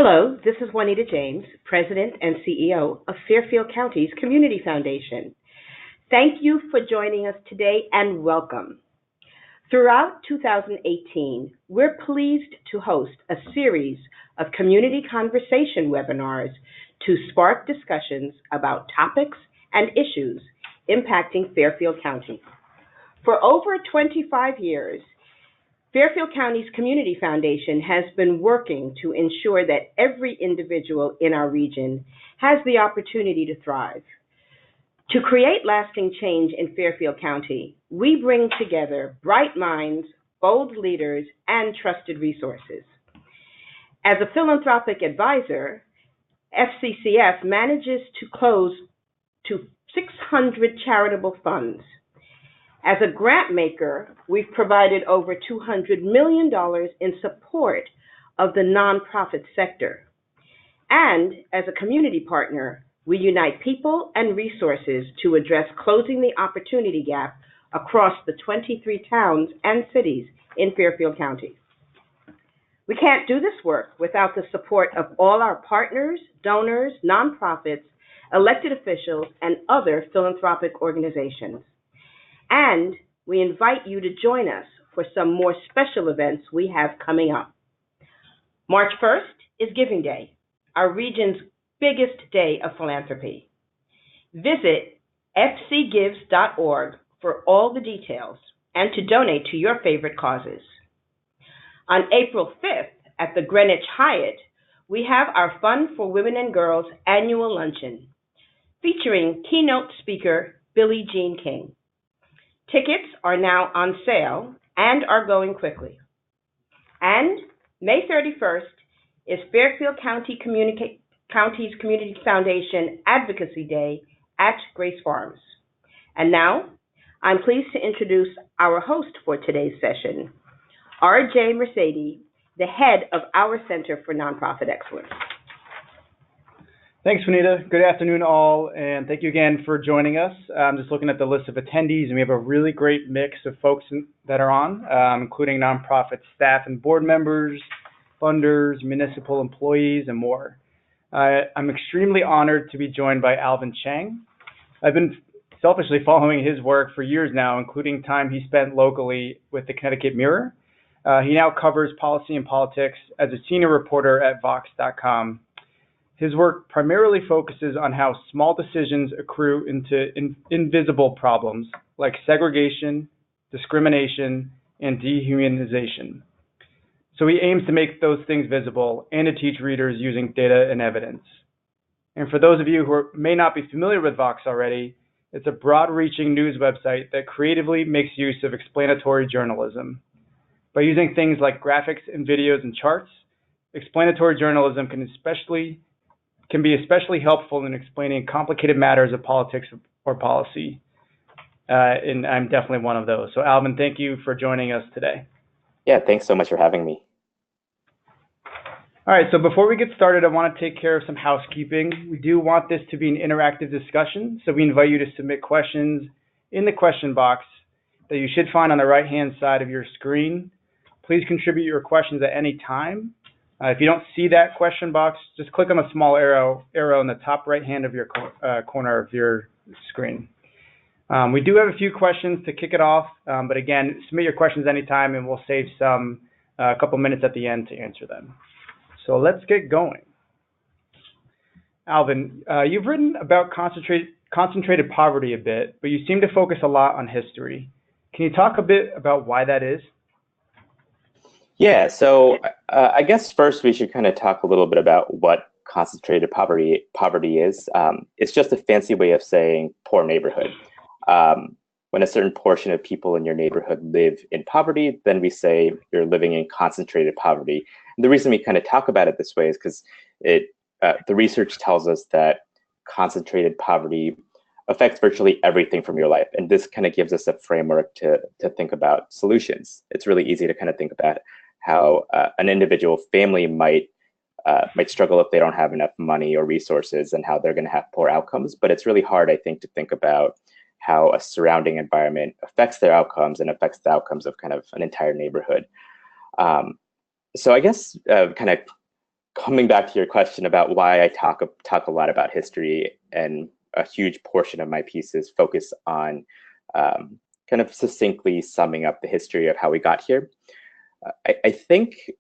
Hello, this is Juanita James, President and CEO of Fairfield County's Community Foundation. Thank you for joining us today and welcome. Throughout 2018, we're pleased to host a series of community conversation webinars to spark discussions about topics and issues impacting Fairfield County. For over 25 years, Fairfield County's Community Foundation has been working to ensure that every individual in our region has the opportunity to thrive. To create lasting change in Fairfield County, we bring together bright minds, bold leaders, and trusted resources. As a philanthropic advisor, FCCF manages to close to 600 charitable funds. As a grant maker, we've provided over $200 million in support of the nonprofit sector. And as a community partner, we unite people and resources to address closing the opportunity gap across the 23 towns and cities in Fairfield County. We can't do this work without the support of all our partners, donors, nonprofits, elected officials, and other philanthropic organizations. And we invite you to join us for some more special events we have coming up. March 1st is Giving Day, our region's biggest day of philanthropy. Visit fcgives.org for all the details and to donate to your favorite causes. On April 5th at the Greenwich Hyatt, we have our Fun for Women and Girls annual luncheon featuring keynote speaker Billie Jean King. Tickets are now on sale and are going quickly. And May 31st is Fairfield County's Community Foundation Advocacy Day at Grace Farms. And now, I'm pleased to introduce our host for today's session, R.J. Mercedes, the head of our Center for Nonprofit Excellence. Thanks, Juanita. Good afternoon, all, and thank you again for joining us. I'm just looking at the list of attendees, and we have a really great mix of folks that are on, including nonprofit staff and board members, funders, municipal employees, and more. I'm extremely honored to be joined by Alvin Chang. I've been selfishly following his work for years now, including time he spent locally with the Connecticut Mirror. He now covers policy and politics as a senior reporter at Vox.com. His work primarily focuses on how small decisions accrue into invisible problems like segregation, discrimination, and dehumanization. So he aims to make those things visible and to teach readers using data and evidence. And for those of you who may not be familiar with Vox already, it's a broad-reaching news website that creatively makes use of explanatory journalism. By using things like graphics and videos and charts, explanatory journalism can be especially helpful in explaining complicated matters of politics or policy. And I'm definitely one of those. So Alvin, thank you for joining us today. Yeah, thanks so much for having me. All right, so before we get started, I want to take care of some housekeeping. We do want this to be an interactive discussion, so we invite you to submit questions in the question box that you should find on the right-hand side of your screen. Please contribute your questions at any time. If you don't see that question box, just click on the small arrow in the top right hand of your corner of your screen. We do have a few questions to kick it off, but again, submit your questions anytime and we'll save a couple minutes at the end to answer them. So let's get going. Alvin, you've written about concentrated poverty a bit, but you seem to focus a lot on history. Can you talk a bit about why that is? Yeah, so I guess first we should kind of talk a little bit about what concentrated poverty is. It's just a fancy way of saying poor neighborhood. When a certain portion of people in your neighborhood live in poverty, then we say you're living in concentrated poverty. And the reason we kind of talk about it this way is because the research tells us that concentrated poverty affects virtually everything from your life. And this kind of gives us a framework to think about solutions. It's really easy to kind of think about how an individual family might struggle if they don't have enough money or resources and how they're going to have poor outcomes. But it's really hard, I think, to think about how a surrounding environment affects their outcomes and affects the outcomes of kind of an entire neighborhood. So I guess kind of coming back to your question about why I talk a lot about history, and a huge portion of my pieces focus on kind of succinctly summing up the history of how we got here. I think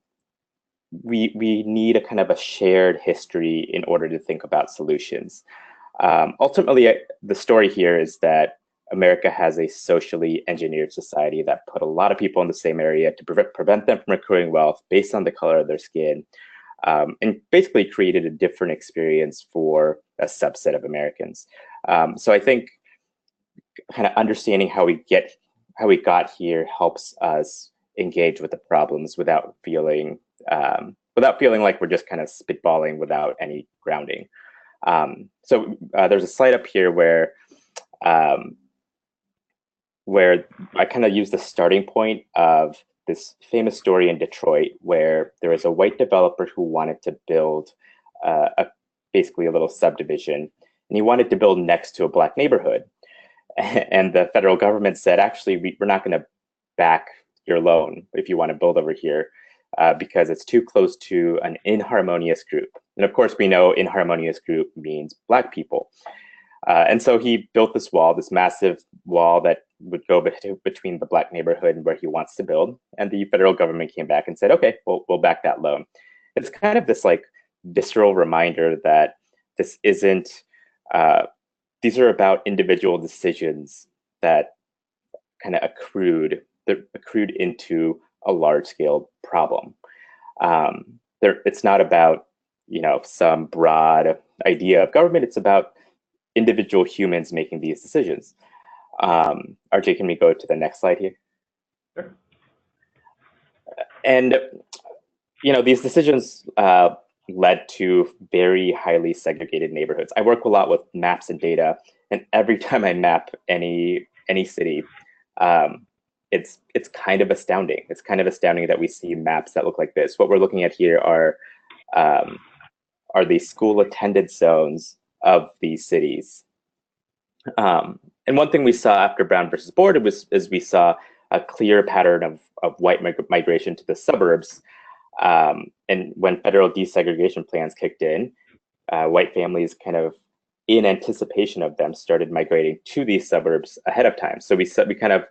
we need a kind of a shared history in order to think about solutions. Ultimately, the story here is that America has a socially engineered society that put a lot of people in the same area to prevent them from accruing wealth based on the color of their skin, and basically created a different experience for a subset of Americans. So I think kind of understanding how we got here helps us engage with the problems without feeling like we're just kind of spitballing without any grounding. So there's a slide up here where I kind of use the starting point of this famous story in Detroit, where there was a white developer who wanted to build basically a little subdivision, and he wanted to build next to a black neighborhood. And the federal government said, actually, we're not going to back your loan if you want to build over here, because it's too close to an inharmonious group. And of course, we know inharmonious group means black people. And so he built this wall, this massive wall that would go between the black neighborhood and where he wants to build. And the federal government came back and said, okay, we'll back that loan. It's kind of this like visceral reminder that this isn't, these are about individual decisions that kind of accrued into a large scale problem. It's not about, some broad idea of government. It's about individual humans making these decisions. RJ, can we go to the next slide here? Sure. And, these decisions led to very highly segregated neighborhoods. I work a lot with maps and data, and every time I map any city, it's kind of astounding. It's kind of astounding that we see maps that look like this. What we're looking at here are the school attendance zones of these cities. And one thing we saw after Brown versus Board is we saw a clear pattern of white migration to the suburbs. And when federal desegregation plans kicked in, white families kind of, in anticipation of them, started migrating to these suburbs ahead of time. So we kind of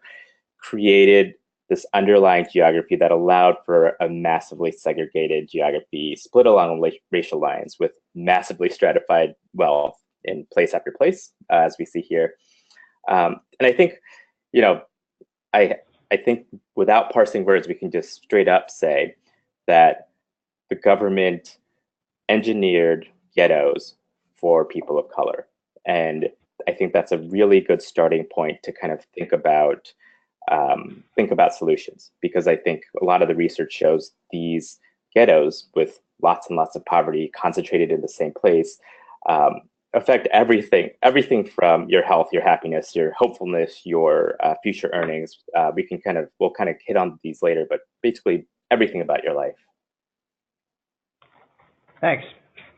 created this underlying geography that allowed for a massively segregated geography split along racial lines with massively stratified wealth in place after place, as we see here. And I think, I think without parsing words, we can just straight up say that the government engineered ghettos for people of color. And I think that's a really good starting point to kind of think about solutions, because I think a lot of the research shows these ghettos with lots and lots of poverty concentrated in the same place affect everything from your health, your happiness, your hopefulness, your future earnings. We'll kind of hit on these later, but basically everything about your life. Thanks.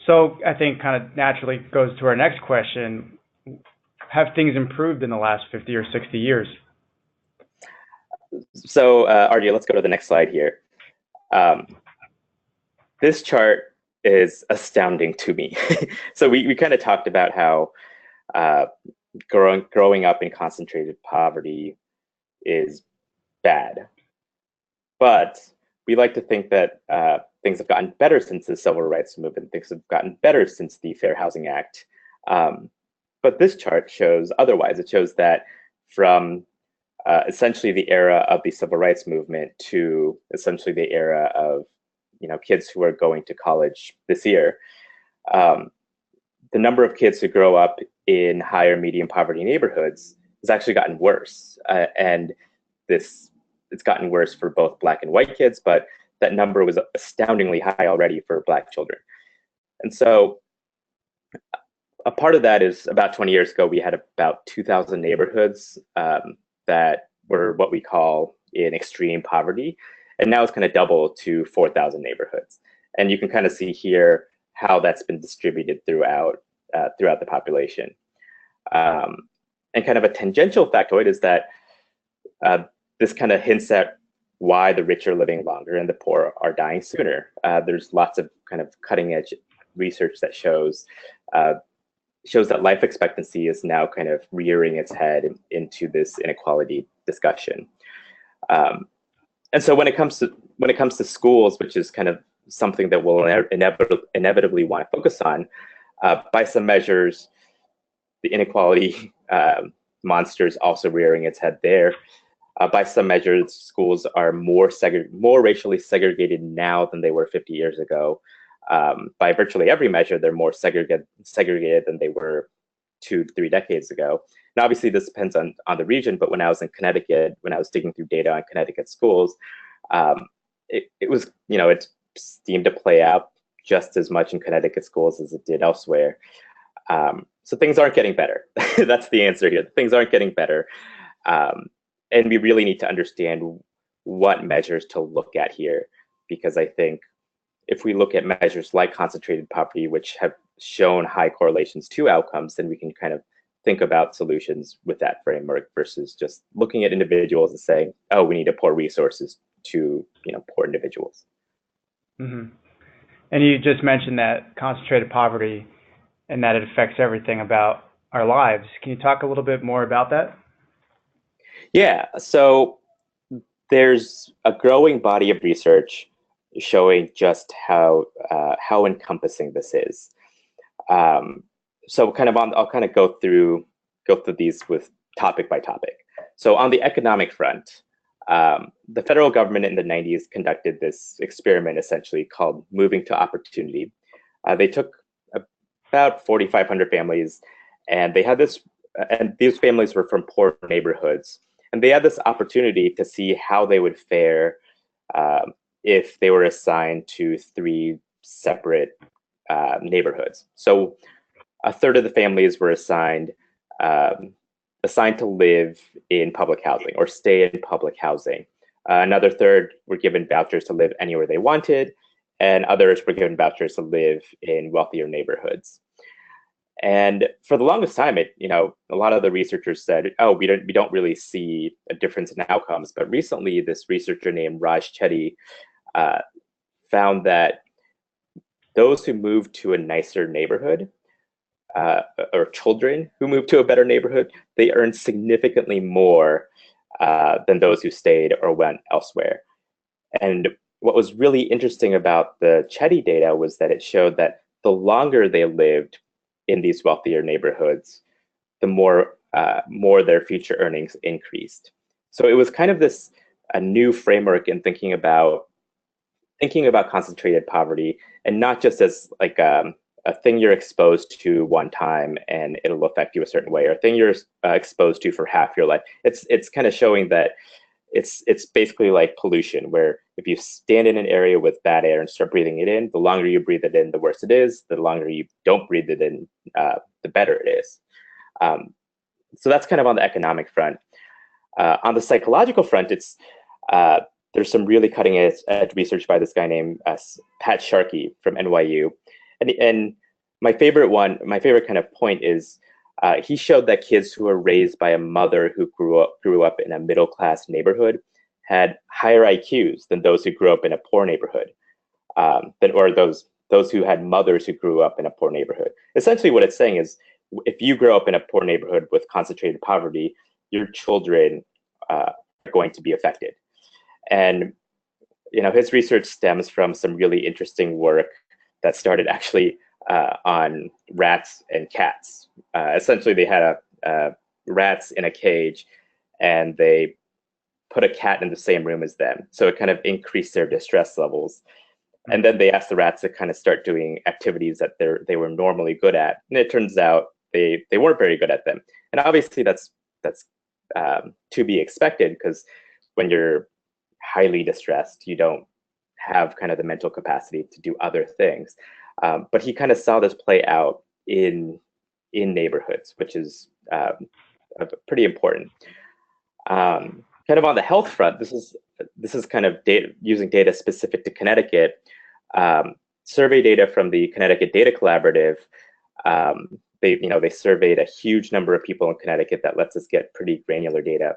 So I think kind of naturally goes to our next question. Have things improved in the last 50 or 60 years? So RJ, let's go to the next slide here. This chart is astounding to me. So we kind of talked about how growing up in concentrated poverty is bad. But we like to think that things have gotten better since the Civil Rights Movement. Things have gotten better since the Fair Housing Act. But this chart shows otherwise. It shows that from essentially the era of the Civil Rights Movement to essentially the era of kids who are going to college this year, the number of kids who grow up in higher medium poverty neighborhoods has actually gotten worse. And it's gotten worse for both Black and white kids, but that number was astoundingly high already for Black children. And so a part of that is about 20 years ago, we had about 2,000 neighborhoods that were what we call in extreme poverty. And now it's kind of doubled to 4,000 neighborhoods. And you can kind of see here how that's been distributed throughout the population. And kind of a tangential factoid is that this kind of hints at why the rich are living longer and the poor are dying sooner. There's lots of kind of cutting edge research that shows that life expectancy is now kind of rearing its head into this inequality discussion. And so when it comes to schools, which is kind of something that we'll inevitably want to focus on, by some measures, the inequality monster is also rearing its head there. By some measures, schools are more racially segregated now than they were 50 years ago. By virtually every measure, they're more segregated than they were 2-3 decades ago. And obviously, this depends on the region. But when I was in Connecticut, when I was digging through data on Connecticut schools, it was, it seemed to play out just as much in Connecticut schools as it did elsewhere. So things aren't getting better. That's the answer here. Things aren't getting better. And we really need to understand what measures to look at here, because I think if we look at measures like concentrated poverty, which have shown high correlations to outcomes, then we can kind of think about solutions with that framework versus just looking at individuals and saying, oh, we need to pour resources to poor individuals. Mm-hmm. And you just mentioned that concentrated poverty and that it affects everything about our lives. Can you talk a little bit more about that? Yeah, so there's a growing body of research showing just how encompassing this is. So I'll kind of go through these with topic by topic. So on the economic front, the federal government in the 90s conducted this experiment essentially called Moving to Opportunity. They took about 4,500 families, and they had this, and these families were from poor neighborhoods. And they had this opportunity to see how they would fare if they were assigned to 3 separate neighborhoods. So a third of the families were assigned to live in public housing or stay in public housing. Another third were given vouchers to live anywhere they wanted, and others were given vouchers to live in wealthier neighborhoods. And for the longest time, a lot of the researchers said, "Oh, we don't really see a difference in outcomes." But recently, this researcher named Raj Chetty found that those who moved to a nicer neighborhood, or children who moved to a better neighborhood, they earned significantly more than those who stayed or went elsewhere. And what was really interesting about the Chetty data was that it showed that the longer they lived in these wealthier neighborhoods, the more their future earnings increased. So it was kind of a new framework in thinking about concentrated poverty, and not just as like a thing you're exposed to one time and it'll affect you a certain way, or a thing you're exposed to for half your life. It's kind of showing that it's basically like pollution, where if you stand in an area with bad air and start breathing it in, the longer you breathe it in, the worse it is. The longer you don't breathe it in, the better it is. So that's kind of on the economic front. On the psychological front, there's some really cutting edge research by this guy named Pat Sharkey from NYU, and my favorite kind of point is he showed that kids who were raised by a mother who grew up in a middle class neighborhood had higher IQs than those who grew up in a poor neighborhood, or those who had mothers who grew up in a poor neighborhood. Essentially, what it's saying is, if you grow up in a poor neighborhood with concentrated poverty, your children are going to be affected. And his research stems from some really interesting work that started actually on rats and cats. Essentially, they had rats in a cage, and they put a cat in the same room as them. So it kind of increased their distress levels. And then they asked the rats to kind of start doing activities that they were normally good at. And it turns out they weren't very good at them. And obviously that's to be expected, because when you're highly distressed, you don't have kind of the mental capacity to do other things. But he kind of saw this play out in neighborhoods, which is pretty important. Kind of on the health front, this is kind of using data specific to Connecticut. Survey data from the Connecticut Data Collaborative. They surveyed a huge number of people in Connecticut. That lets us get pretty granular data.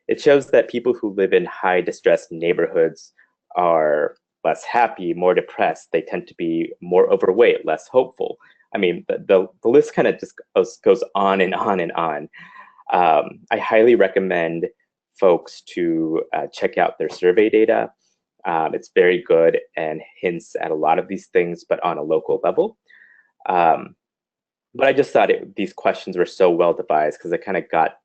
it shows that people who live in high distress neighborhoods are less happy, more depressed. They tend to be more overweight, less hopeful. I mean, the list kind of just goes on and on and on. I highly recommend folks to check out their survey data. It's very good and hints at a lot of these things, but on a local level. But I just thought these questions were so well devised because it kind of got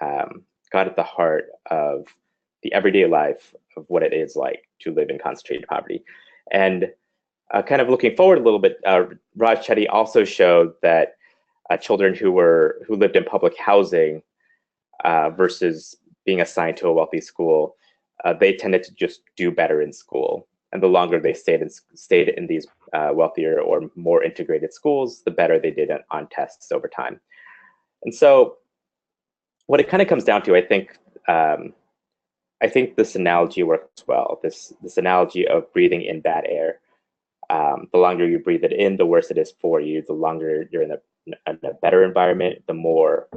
at the heart of the everyday life of what it is like to live in concentrated poverty. And kind of looking forward a little bit, Raj Chetty also showed that children who lived in public housing versus being assigned to a wealthy school, they tended to just do better in school. And the longer they stayed in these wealthier or more integrated schools, the better they did on tests over time. And so, what it kind of comes down to, I think this analogy works well. This analogy of breathing in bad air. The longer you breathe it in, the worse it is for you. The longer you're in a better environment, the more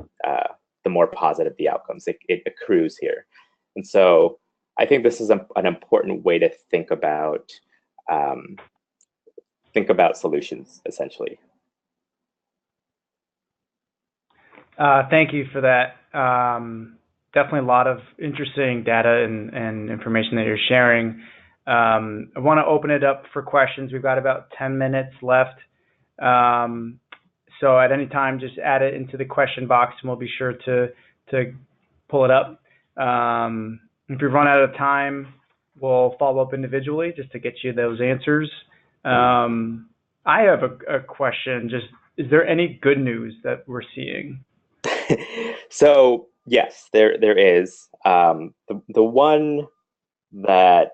positive the outcomes. It accrues here, and so I think this is an important way to think about solutions, essentially. Thank you for that. Definitely a lot of interesting data and information that you're sharing. I want to open it up for questions. We've got about 10 minutes left. So at any time, just add it into the question box and we'll be sure to pull it up. If we run out of time, we'll follow up individually just to get you those answers. I have a question. Just, is there any good news that we're seeing? So yes, there is. The one that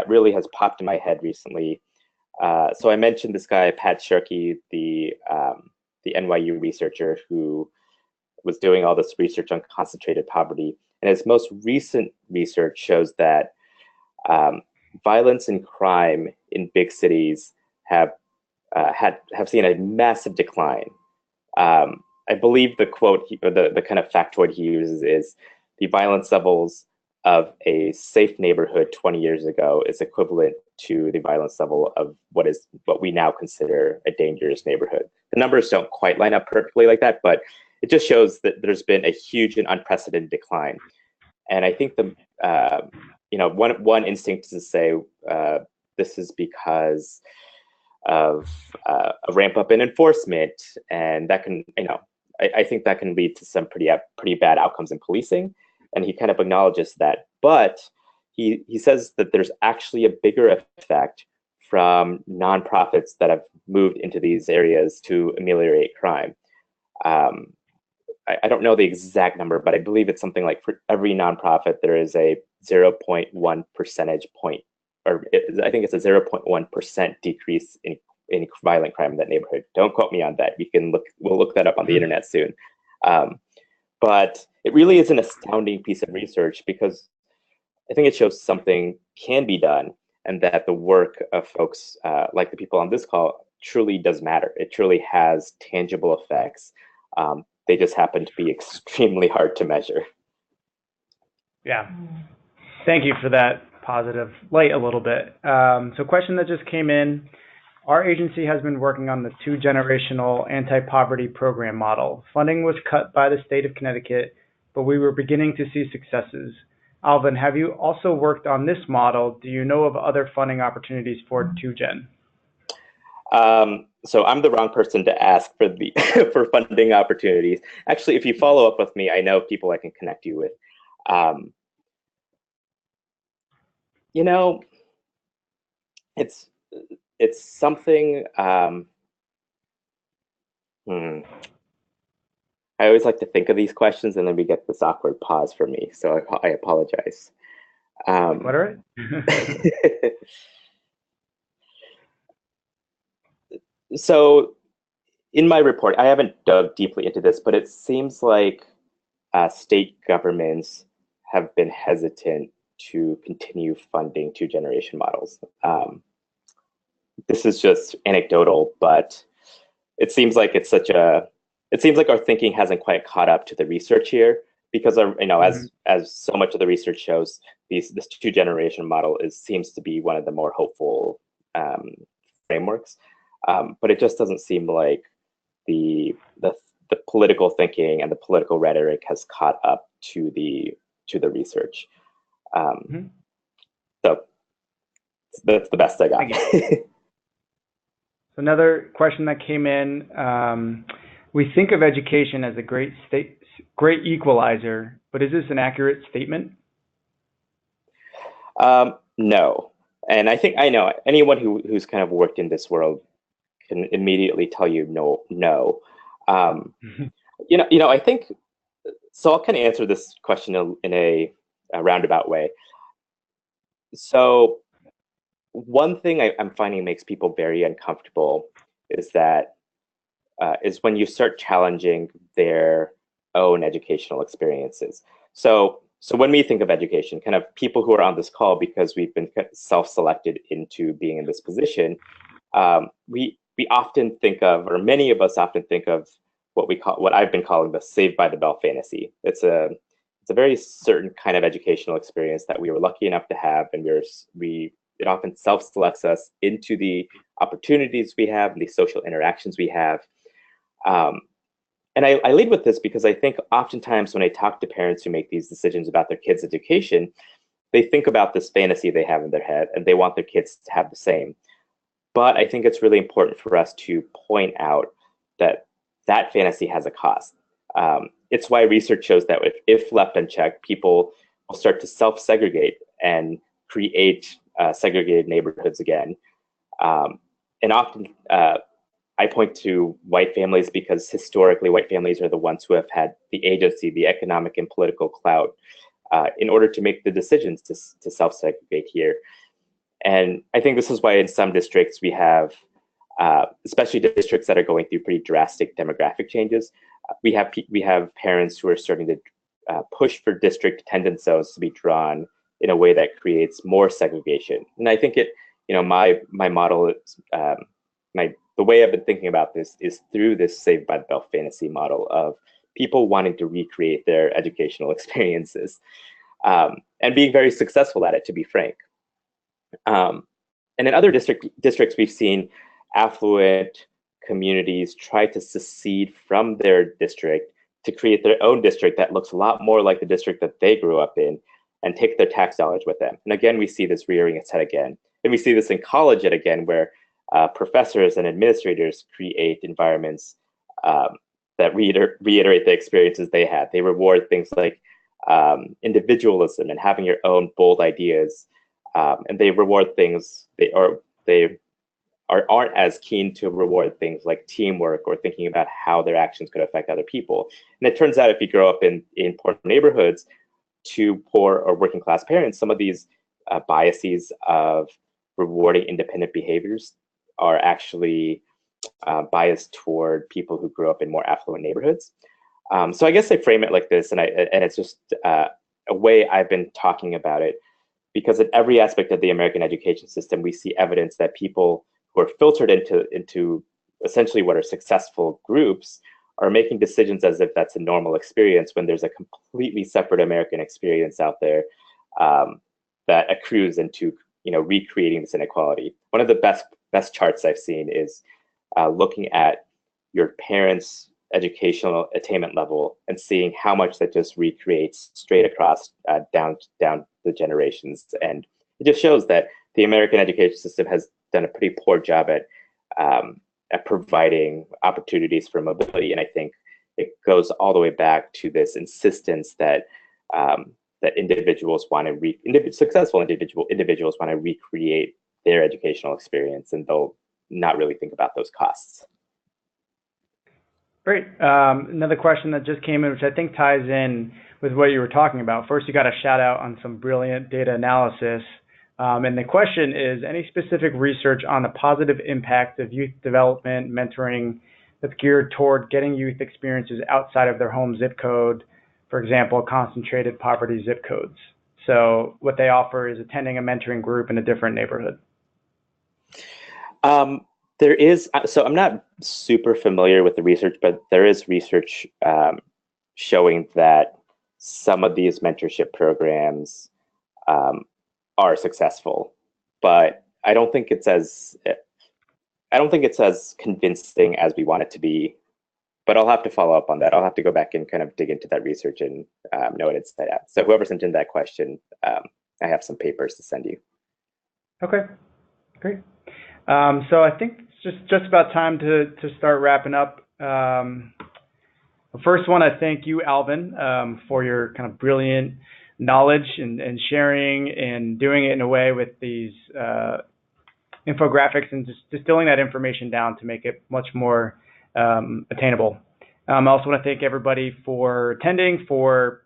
really has popped in my head recently. So I mentioned this guy Pat Shirky, the NYU researcher who was doing all this research on concentrated poverty, and his most recent research shows that violence and crime in big cities have seen a massive decline. I believe the quote, or the kind of factoid he uses is the violence levels of a safe neighborhood 20 years ago is equivalent to the violence level of what we now consider a dangerous neighborhood. The numbers don't quite line up perfectly like that, but it just shows that there's been a huge and unprecedented decline. And I think one instinct is to say this is because of a ramp up in enforcement, and that can, I think that can lead to some pretty bad outcomes in policing. And he kind of acknowledges that, but he says that there's actually a bigger effect from nonprofits that have moved into these areas to ameliorate crime. I don't know the exact number, but I believe it's something like for every nonprofit, there is a 0.1 percentage point, or I think it's a 0.1% decrease in violent crime in that neighborhood. Don't quote me on that. We'll look that up on the internet soon. But it really is an astounding piece of research because I think it shows something can be done, and that the work of folks like the people on this call truly does matter. It truly has tangible effects. They just happen to be extremely hard to measure. Yeah. Thank you for that positive light a little bit. So question that just came in. Our agency has been working on the 2-generational anti-poverty program model. Funding was cut by the state of Connecticut, but we were beginning to see successes. Alvin, have you also worked on this model? Do you know of other funding opportunities for 2Gen? So I'm the wrong person to ask for for funding opportunities. Actually, if you follow up with me, I know people I can connect you with. It's something. I always like to think of these questions, and then we get this awkward pause for me. So I apologize. What are it? So in my report, I haven't dug deeply into this, but it seems like state governments have been hesitant to continue funding 2-generation models. This is just anecdotal, but it seems like our thinking hasn't quite caught up to the research here. because Mhm. as so much of the research shows, this two-generation model seems to be one of the more hopeful um, frameworks. But it just doesn't seem like the the the political thinking and the political rhetoric has caught up to the research. Um, Mhm. so that's the best I got. Thank you. So another question that came in, we think of education as a great equalizer, but is this an accurate statement? No, and I know anyone who's kind of worked in this world can immediately tell you no. Um, I think so. I'll kind of answer this question in a roundabout way. So one thing I'm finding makes people very uncomfortable is that is when you start challenging their own educational experiences. So when we think of education, kind of people who are on this call because we've been self-selected into being in this position, we often think of, or many of us often think of what I've been calling the Saved by the Bell fantasy. It's a very certain kind of educational experience that we were lucky enough to have, and it often self-selects us into the opportunities we have, and the social interactions we have. Um, and I lead with this because I think oftentimes when I talk to parents who make these decisions about their kids' education, they think about this fantasy they have in their head and they want their kids to have the same. But I think it's really important for us to point out that that fantasy has a cost. It's why research shows that if left unchecked, people will start to self-segregate and create segregated neighborhoods again. And often I point to white families because historically white families are the ones who have had the agency, the economic and political clout in order to make the decisions to self-segregate here. And I think this is why in some districts we have, especially districts that are going through pretty drastic demographic changes, we have parents who are starting to push for district attendance zones to be drawn in a way that creates more segregation. And I think my model is the way I've been thinking about this is through this Saved by the Bell fantasy model of people wanting to recreate their educational experiences and being very successful at it, to be frank. And in other districts, we've seen affluent communities try to secede from their district to create their own district that looks a lot more like the district that they grew up in and take their tax dollars with them. And again, we see this rearing its head again. And we see this in college yet again, where professors and administrators create environments that reiterate the experiences they had. They reward things like individualism and having your own bold ideas. And they reward things they aren't as keen to reward things like teamwork or thinking about how their actions could affect other people. And it turns out if you grow up in poor neighborhoods to poor or working class parents, some of these biases of rewarding independent behaviors are actually biased toward people who grew up in more affluent neighborhoods. So I guess I frame it like this, and it's just a way I've been talking about it, because in every aspect of the American education system, we see evidence that people who are filtered into essentially what are successful groups are making decisions as if that's a normal experience when there's a completely separate American experience out there that accrues into recreating this inequality. One of the best charts I've seen is looking at your parents' educational attainment level and seeing how much that just recreates straight across down the generations. And it just shows that the American education system has done a pretty poor job at providing opportunities for mobility. And I think it goes all the way back to this insistence that that successful individuals want to recreate their educational experience, and they'll not really think about those costs. Great. Another question that just came in, which I think ties in with what you were talking about. First, you got a shout out on some brilliant data analysis. And the question is, any specific research on the positive impact of youth development, mentoring that's geared toward getting youth experiences outside of their home zip code, for example, concentrated poverty zip codes? So what they offer is attending a mentoring group in a different neighborhood. There is, so I'm not super familiar with the research, but there is research showing that some of these mentorship programs are successful, but I don't think it's as convincing as we want it to be. But I'll have to follow up on that. I'll have to go back and kind of dig into that research and know what it's at. So whoever sent in that question, I have some papers to send you. Okay, great. So I think it's just about time to start wrapping up. First one, I thank you, Alvin, for your kind of brilliant knowledge and sharing and doing it in a way with these infographics and just distilling that information down to make it much more attainable. I also want to thank everybody for attending, for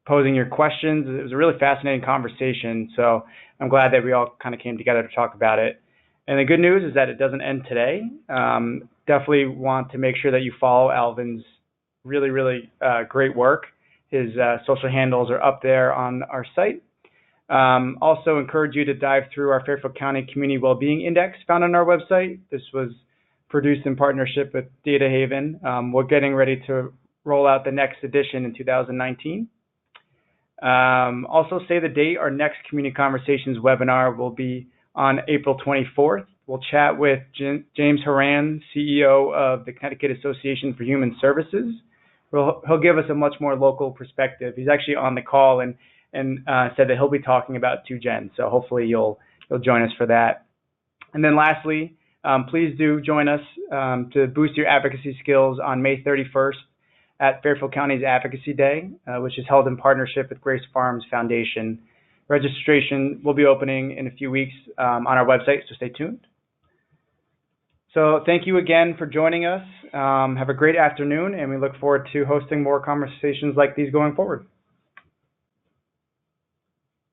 posing your questions. It was a really fascinating conversation, so I'm glad that we all kind of came together to talk about it. And the good news is that it doesn't end today. Definitely want to make sure that you follow Alvin's really, really great work. His social handles are up there on our site. Also encourage you to dive through our Fairfield County Community Wellbeing Index found on our website. This was produced in partnership with Data Haven. We're getting ready to roll out the next edition in 2019. Also say the date. Our next Community Conversations webinar will be on April 24th. We'll chat with James Horan, CEO of the Connecticut Association for Human Services. He'll give us a much more local perspective. He's actually on the call and said that he'll be talking about 2Gen. So hopefully you'll join us for that. And then lastly, please do join us to boost your advocacy skills on May 31st at Fairfield County's Advocacy Day, which is held in partnership with Grace Farms Foundation. Registration will be opening in a few weeks on our website, so stay tuned. So thank you again for joining us. Have a great afternoon, and we look forward to hosting more conversations like these going forward.